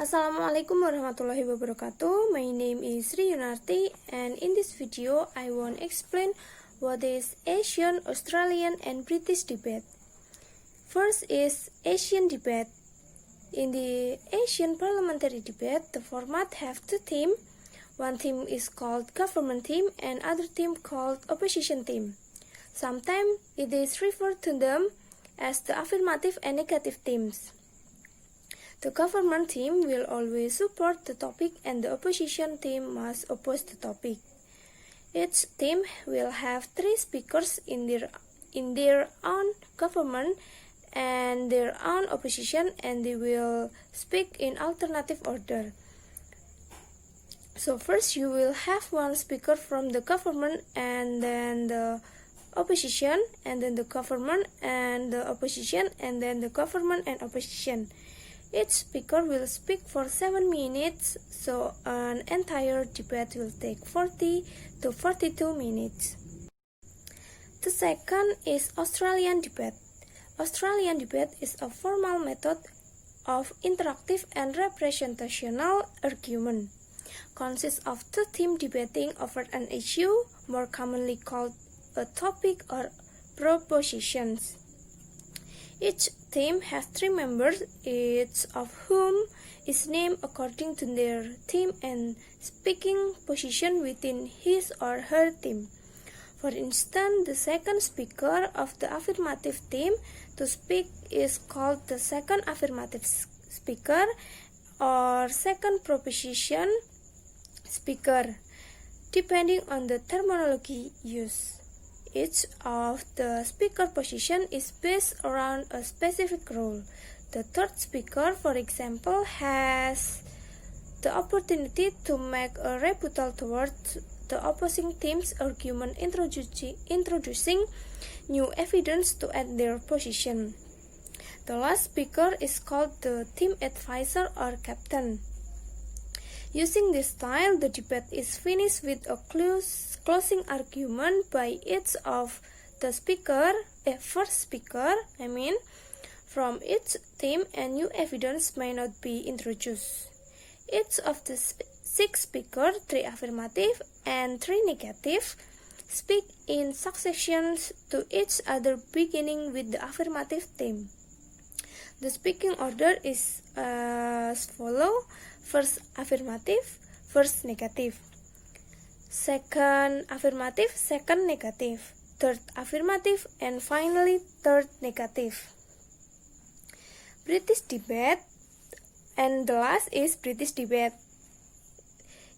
Assalamualaikum warahmatullahi wabarakatuh. My name is Yunarti, and in this video I want to explain what is Asian, Australian, and British debate. First is Asian debate. In the Asian parliamentary debate, the format have two teams. One team is called government team and other team called opposition team. Sometimes it is referred to them as the affirmative and negative teams. The government team will always support the topic and the opposition team must oppose the topic. Each team will have 3 speakers in their own government and their own opposition, and they will speak in alternative order. So first you will have one speaker from the government and then the opposition and then the government and the opposition and then the government and opposition. Each speaker will speak for 7 minutes, so an entire debate will take 40 to 42 minutes. The second is Australian debate. Australian debate is a formal method of interactive and representational argument. Consists of 2 teams debating over an issue, more commonly called a topic or propositions. Each team has 3 members, each of whom is named according to their team and speaking position within his or her team. For instance, the second speaker of the affirmative team to speak is called the second affirmative speaker or second proposition speaker, depending on the terminology used. Each of the speaker position is based around a specific role. The third speaker, for example, has the opportunity to make a rebuttal towards the opposing team's argument, introducing new evidence to add their position. The last speaker is called the team advisor or captain. Using this style, the debate is finished with a closing argument by each of the first speaker, from each team, and new evidence may not be introduced. Each of the 6 speakers, 3 affirmative and 3 negative, speak in succession to each other beginning with the affirmative team. The speaking order is as follows: first affirmative, first negative, second affirmative, second negative, third affirmative, and finally third negative. British debate, and the last is British debate.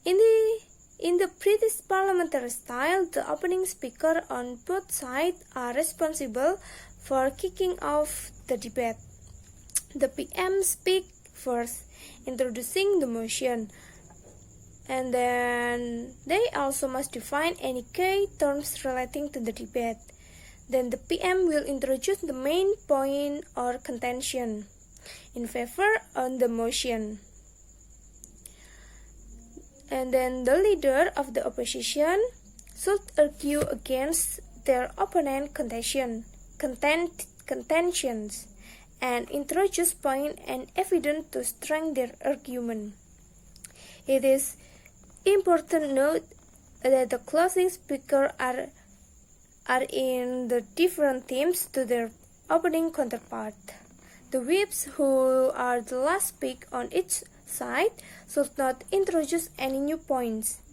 In the British parliamentary style, the opening speaker on both sides are responsible for kicking off the debate. The PM speak first, introducing the motion, and then they also must define any key terms relating to the debate. Then the PM will introduce the main point or contention in favor on the motion. And then the leader of the opposition should argue against their opponent contentions and introduce point and evidence to strengthen their argument. It is important to note that the closing speakers are in the different teams to their opening counterpart. The whips, who are the last speak on each side, should not introduce any new points.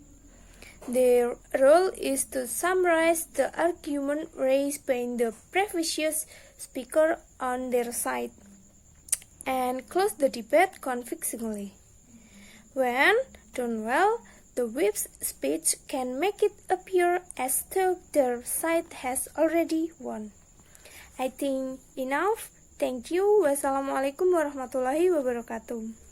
Their role is to summarize the argument raised by the previous speaker on their side and close the debate convincingly. When done well, the whip's speech can make it appear as though their side has already won. I think enough. Thank you. Wassalamualaikum warahmatullahi wabarakatuh.